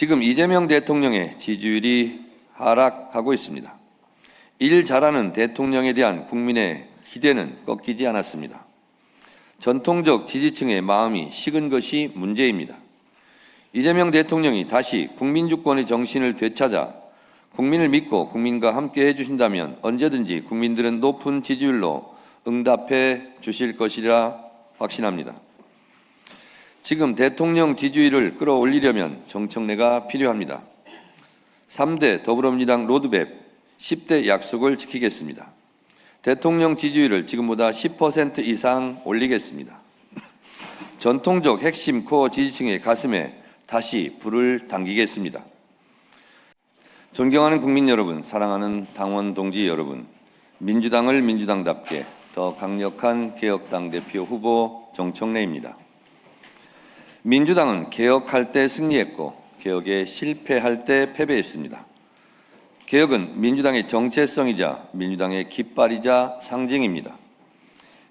지금 이재명 대통령의 지지율이 하락하고 있습니다. 일 잘하는 대통령에 대한 국민의 기대는 꺾이지 않았습니다. 전통적 지지층의 마음이 식은 것이 문제입니다. 이재명 대통령이 다시 국민주권의 정신을 되찾아 국민을 믿고 국민과 함께 해주신다면 언제든지 국민들은 높은 지지율로 응답해 주실 것이라 확신합니다. 지금 대통령 지지율을 끌어올리려면 정청래가 필요합니다. 3대 더불어민주당 로드맵 10대 약속을 지키겠습니다. 대통령 지지율을 지금보다 10% 이상 올리겠습니다. 전통적 핵심 코어 지지층의 가슴에 다시 불을 당기겠습니다. 존경하는 국민 여러분, 사랑하는 당원 동지 여러분, 민주당을 민주당답게 더 강력한 개혁당 대표 후보 정청래입니다. 민주당은 개혁할 때 승리했고 개혁에 실패할 때 패배했습니다. 개혁은 민주당의 정체성이자 민주당의 깃발이자 상징입니다.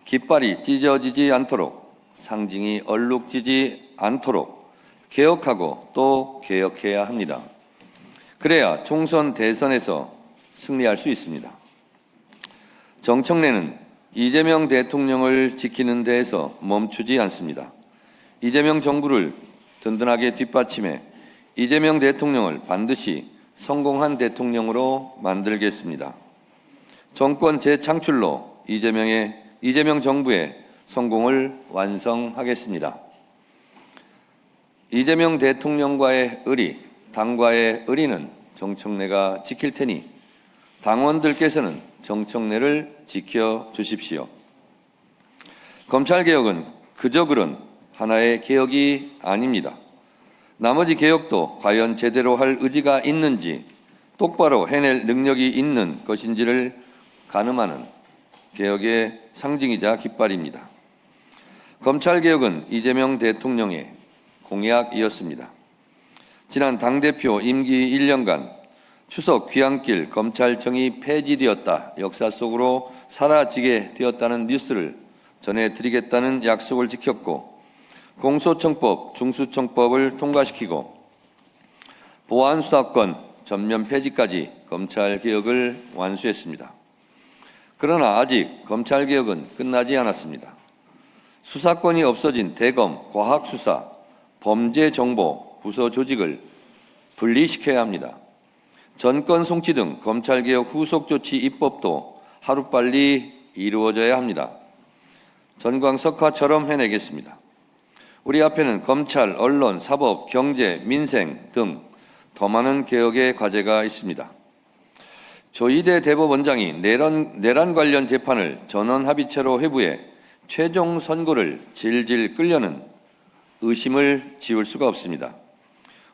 깃발이 찢어지지 않도록, 상징이 얼룩지지 않도록 개혁하고 또 개혁해야 합니다. 그래야 총선 대선에서 승리할 수 있습니다. 정청래는 이재명 대통령을 지키는 데에서 멈추지 않습니다. 이재명 정부를 든든하게 뒷받침해 이재명 대통령을 반드시 성공한 대통령으로 만들겠습니다. 정권 재창출로 이재명 정부의 성공을 완성하겠습니다. 이재명 대통령과의 의리, 당과의 의리는 정청래가 지킬 테니 당원들께서는 정청래를 지켜주십시오. 검찰개혁은 그저 그런 하나의 개혁이 아닙니다. 나머지 개혁도 과연 제대로 할 의지가 있는지, 똑바로 해낼 능력이 있는 것인지를 가늠하는 개혁의 상징이자 깃발입니다. 검찰개혁은 이재명 대통령의 공약이었습니다. 지난 당대표 임기 1년간 추석 귀향길 검찰청이 폐지되었다, 역사 속으로 사라지게 되었다는 뉴스를 전해드리겠다는 약속을 지켰고, 공소청법, 중수청법을 통과시키고 보안수사권 전면 폐지까지 검찰개혁을 완수했습니다. 그러나 아직 검찰개혁은 끝나지 않았습니다. 수사권이 없어진 대검, 과학수사, 범죄정보, 부서조직을 분리시켜야 합니다. 전권 송치 등 검찰개혁 후속조치 입법도 하루빨리 이루어져야 합니다. 전광석화처럼 해내겠습니다. 우리 앞에는 검찰, 언론, 사법, 경제, 민생 등 더 많은 개혁의 과제가 있습니다. 조희대 대법원장이 내란 관련 재판을 전원합의체로 회부해 최종 선고를 질질 끌려는 의심을 지울 수가 없습니다.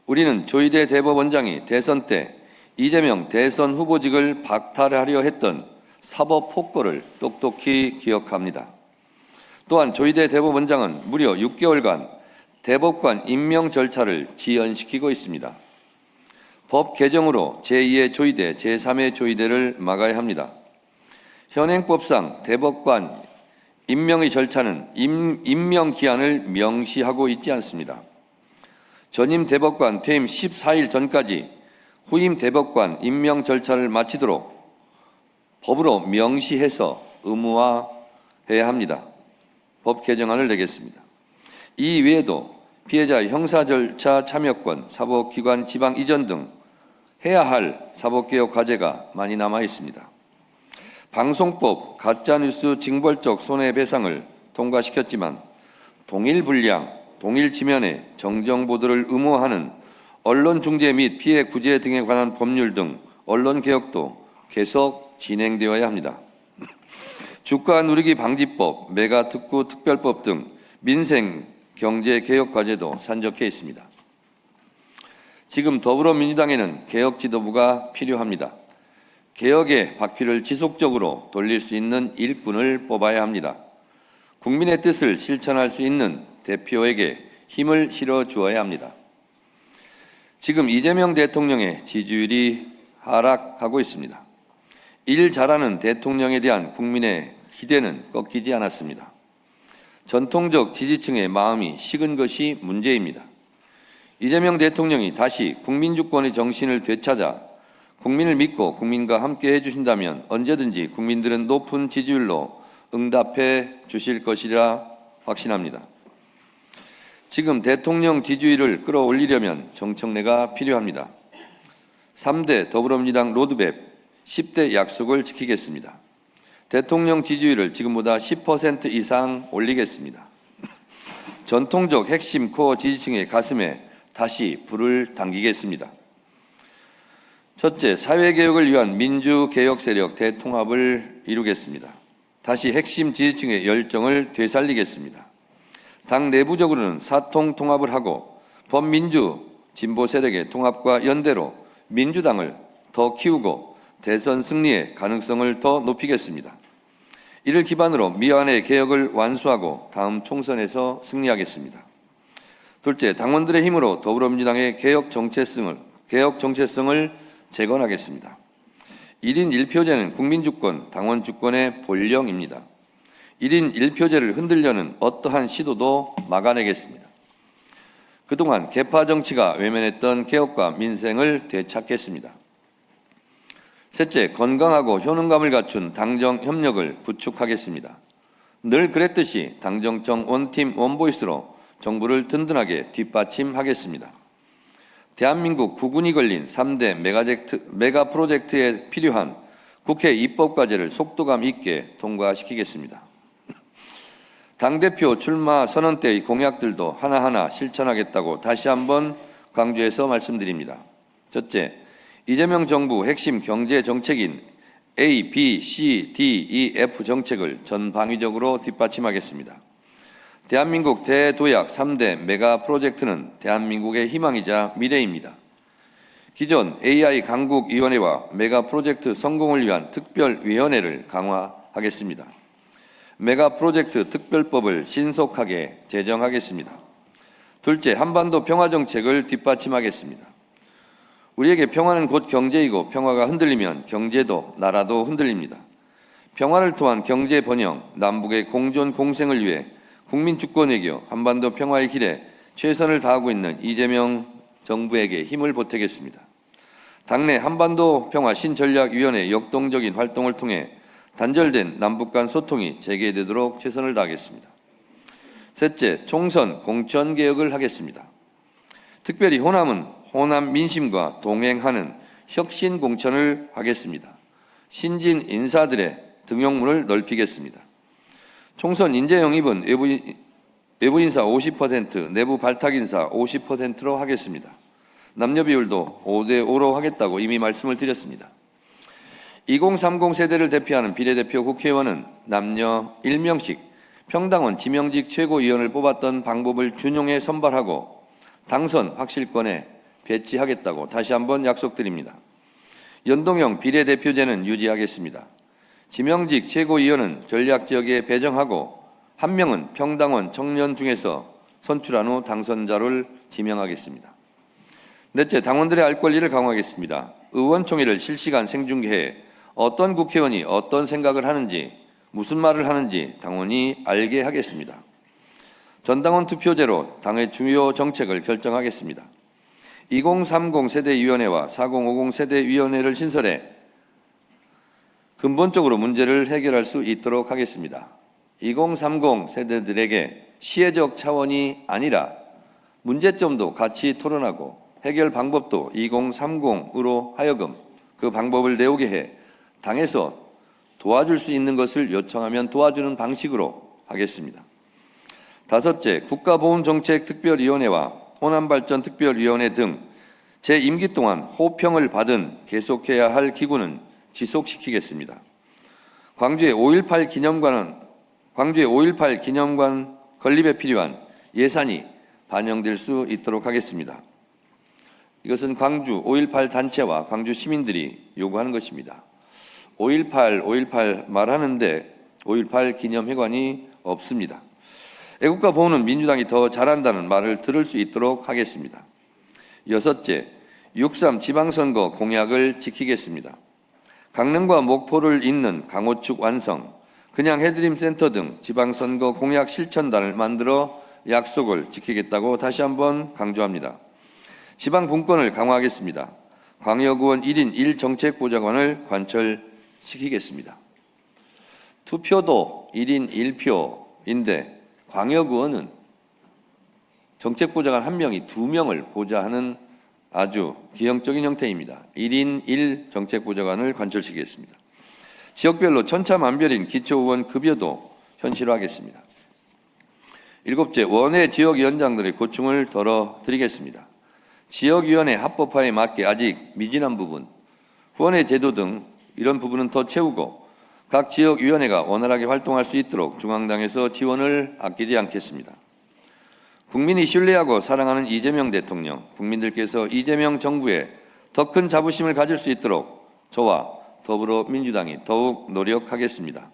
우리는 조희대 대법원장이 대선 때 이재명 대선 후보직을 박탈하려 했던 사법 폭거를 똑똑히 기억합니다. 또한 조희대 대법원장은 무려 6개월간 대법관 임명 절차를 지연시키고 있습니다. 법 개정으로 제2의 조희대, 제3의 조희대를 막아야 합니다. 현행법상 대법관 임명의 절차는 임명 기한을 명시하고 있지 않습니다. 전임 대법관 퇴임 14일 전까지 후임 대법관 임명 절차를 마치도록 법으로 명시해서 의무화해야 합니다. 법 개정안을 내겠습니다. 이 외에도 피해자 형사 절차 참여권, 사법기관 지방 이전 등 해야 할 사법개혁 과제가 많이 남아 있습니다. 방송법, 가짜뉴스 징벌적 손해배상을 통과시켰지만 동일 분량, 동일 지면에 정정보도를 의무화하는 언론중재 및 피해 구제 등에 관한 법률 등 언론개혁도 계속 진행되어야 합니다. 주가 누리기 방지법, 메가특구 특별법 등 민생 경제개혁 과제도 산적해 있습니다. 지금 더불어민주당에는 개혁 지도부가 필요합니다. 개혁의 바퀴를 지속적으로 돌릴 수 있는 일꾼을 뽑아야 합니다. 국민의 뜻을 실천할 수 있는 대표에게 힘을 실어주어야 합니다. 지금 이재명 대통령의 지지율이 하락하고 있습니다. 일 잘하는 대통령에 대한 국민의 기대는 꺾이지 않았습니다. 전통적 지지층의 마음이 식은 것이 문제입니다. 이재명 대통령이 다시 국민주권의 정신을 되찾아 국민을 믿고 국민과 함께 해주신다면 언제든지 국민들은 높은 지지율로 응답해 주실 것이라 확신합니다. 지금 대통령 지지율을 끌어올리려면 정청래가 필요합니다. 3대 더불어민주당 로드맵 10대 약속을 지키겠습니다. 대통령 지지율을 지금보다 10% 이상 올리겠습니다. 전통적 핵심 코어 지지층의 가슴에 다시 불을 당기겠습니다. 첫째, 사회개혁을 위한 민주개혁 세력 대통합을 이루겠습니다. 다시 핵심 지지층의 열정을 되살리겠습니다. 당 내부적으로는 사통 통합을 하고 범민주 진보 세력의 통합과 연대로 민주당을 더 키우고 대선 승리의 가능성을 더 높이겠습니다. 이를 기반으로 미완의 개혁을 완수하고 다음 총선에서 승리하겠습니다. 둘째, 당원들의 힘으로 더불어민주당의 개혁 정체성을 재건하겠습니다. 1인 1표제는 국민주권, 당원주권의 본령입니다. 1인 1표제를 흔들려는 어떠한 시도도 막아내겠습니다. 그동안 계파 정치가 외면했던 개혁과 민생을 되찾겠습니다. 셋째, 건강하고 효능감을 갖춘 당정 협력을 구축하겠습니다. 늘 그랬듯이 당정청 원팀 원보이스로 정부를 든든하게 뒷받침하겠습니다. 대한민국 국운이 걸린 3대 메가 프로젝트에 필요한 국회 입법과제를 속도감 있게 통과시키겠습니다. 당대표 출마 선언 때의 공약들도 하나하나 실천하겠다고 다시 한번 강조해서 말씀드립니다. 첫째, 이재명 정부 핵심 경제 정책인 A, B, C, D, E, F 정책을 전방위적으로 뒷받침하겠습니다. 대한민국 대도약 3대 메가 프로젝트는 대한민국의 희망이자 미래입니다. 기존 AI 강국위원회와 메가 프로젝트 성공을 위한 특별위원회를 강화하겠습니다. 메가 프로젝트 특별법을 신속하게 제정하겠습니다. 둘째, 한반도 평화정책을 뒷받침하겠습니다. 우리에게 평화는 곧 경제이고 평화가 흔들리면 경제도 나라도 흔들립니다. 평화를 통한 경제 번영, 남북의 공존 공생을 위해 국민 주권 외교, 한반도 평화의 길에 최선을 다하고 있는 이재명 정부에게 힘을 보태겠습니다. 당내 한반도 평화 신전략위원회 역동적인 활동을 통해 단절된 남북 간 소통이 재개되도록 최선을 다하겠습니다. 셋째, 총선 공천개혁을 하겠습니다. 특별히 호남은 호남 민심과 동행하는 혁신 공천을 하겠습니다. 신진 인사들의 등용문을 넓히겠습니다. 총선 인재 영입은 외부 인사 50%, 내부 발탁 인사 50%로 하겠습니다. 남녀 비율도 5대5로 하겠다고 이미 말씀을 드렸습니다. 2030 세대를 대표하는 비례대표 국회의원은 남녀 1명씩 평당원 지명직 최고위원을 뽑았던 방법을 준용해 선발하고 당선 확실권에 배치하겠다고 다시 한번 약속드립니다. 연동형 비례대표제는 유지하겠습니다. 지명직 최고위원은 전략지역에 배정하고 한 명은 평당원 청년 중에서 선출한 후 당선자를 지명하겠습니다. 넷째, 당원들의 알 권리를 강화하겠습니다. 의원총회를 실시간 생중계해 어떤 국회의원이 어떤 생각을 하는지, 무슨 말을 하는지 당원이 알게 하겠습니다. 전당원 투표제로 당의 주요 정책을 결정하겠습니다. 2030 세대위원회와 4050 세대위원회를 신설해 근본적으로 문제를 해결할 수 있도록 하겠습니다. 2030 세대들에게 시혜적 차원이 아니라 문제점도 같이 토론하고 해결 방법도 2030으로 하여금 그 방법을 내오게 해 당에서 도와줄 수 있는 것을 요청하면 도와주는 방식으로 하겠습니다. 다섯째, 국가보훈정책특별위원회와 호남발전특별위원회 등 제 임기 동안 호평을 받은 계속해야 할 기구는 지속시키겠습니다. 광주의 5.18 기념관 건립에 필요한 예산이 반영될 수 있도록 하겠습니다. 이것은 광주 5.18 단체와 광주 시민들이 요구하는 것입니다. 5.18 말하는데 5.18 기념회관이 없습니다. 애국가 보훈은 민주당이 더 잘한다는 말을 들을 수 있도록 하겠습니다. 여섯째, 6.3 지방선거 공약을 지키겠습니다. 강릉과 목포를 잇는 강호축 완성, 그냥 해드림 센터 등 지방선거 공약 실천단을 만들어 약속을 지키겠다고 다시 한번 강조합니다. 지방 분권을 강화하겠습니다. 광역의원 1인 1정책보좌관을 관철시키겠습니다. 투표도 1인 1표인데 광역의원은 정책보좌관 1명이 2명을 보좌하는 아주 기형적인 형태입니다. 1인 1정책보좌관을 관철시키겠습니다. 지역별로 천차만별인 기초의원 급여도 현실화하겠습니다. 7째, 원외 지역위원장들의 고충을 덜어드리겠습니다. 지역위원회 합법화에 맞게 아직 미진한 부분, 후원회 제도 등 이런 부분은 더 채우고 각 지역위원회가 원활하게 활동할 수 있도록 중앙당에서 지원을 아끼지 않겠습니다. 국민이 신뢰하고 사랑하는 이재명 대통령, 국민들께서 이재명 정부에 더 큰 자부심을 가질 수 있도록 저와 더불어민주당이 더욱 노력하겠습니다.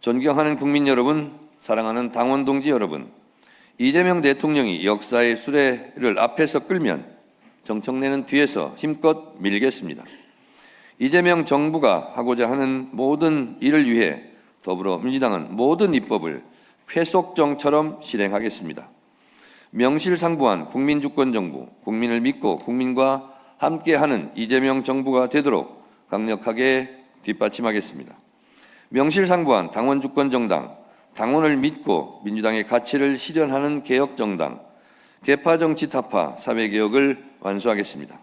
존경하는 국민 여러분, 사랑하는 당원 동지 여러분, 이재명 대통령이 역사의 수레를 앞에서 끌면 정청래는 뒤에서 힘껏 밀겠습니다. 이재명 정부가 하고자 하는 모든 일을 위해 더불어민주당은 모든 입법을 회속정처럼 실행하겠습니다. 명실상부한 국민주권정부, 국민을 믿고 국민과 함께하는 이재명 정부가 되도록 강력하게 뒷받침하겠습니다. 명실상부한 당원주권정당, 당원을 믿고 민주당의 가치를 실현하는 개혁정당, 계파정치 타파 사회개혁을 완수하겠습니다.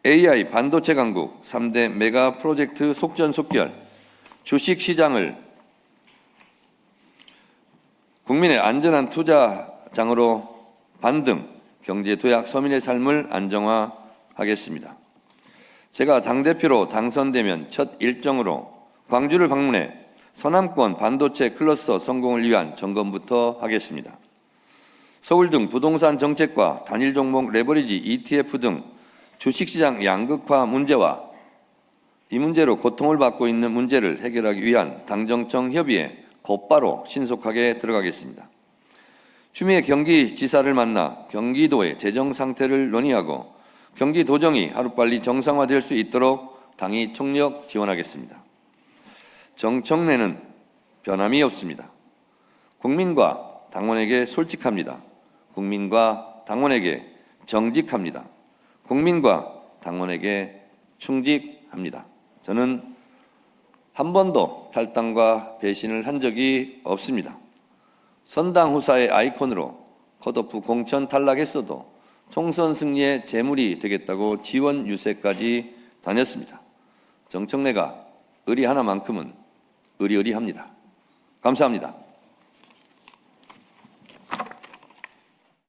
AI 반도체 강국 3대 메가 프로젝트 속전속결, 주식시장을 국민의 안전한 투자장으로 반등, 경제도약 서민의 삶을 안정화하겠습니다. 제가 당대표로 당선되면 첫 일정으로 광주를 방문해 서남권 반도체 클러스터 성공을 위한 점검부터 하겠습니다. 서울 등 부동산 정책과 단일 종목 레버리지 ETF 등 주식시장 양극화 문제와 이 문제로 고통을 받고 있는 문제를 해결하기 위한 당정청 협의에 곧바로 신속하게 들어가겠습니다. 추미애 경기지사를 만나 경기도의 재정 상태를 논의하고 경기도정이 하루빨리 정상화될 수 있도록 당이 총력 지원하겠습니다. 정청래는 변함이 없습니다. 국민과 당원에게 솔직합니다. 국민과 당원에게 정직합니다. 국민과 당원에게 충직합니다. 저는 한 번도 탈당과 배신을 한 적이 없습니다. 선당 후사의 아이콘으로 컷오프 공천 탈락했어도 총선 승리의 재물이 되겠다고 지원 유세까지 다녔습니다. 정청래가 의리 하나만큼은 의리의리합니다. 감사합니다.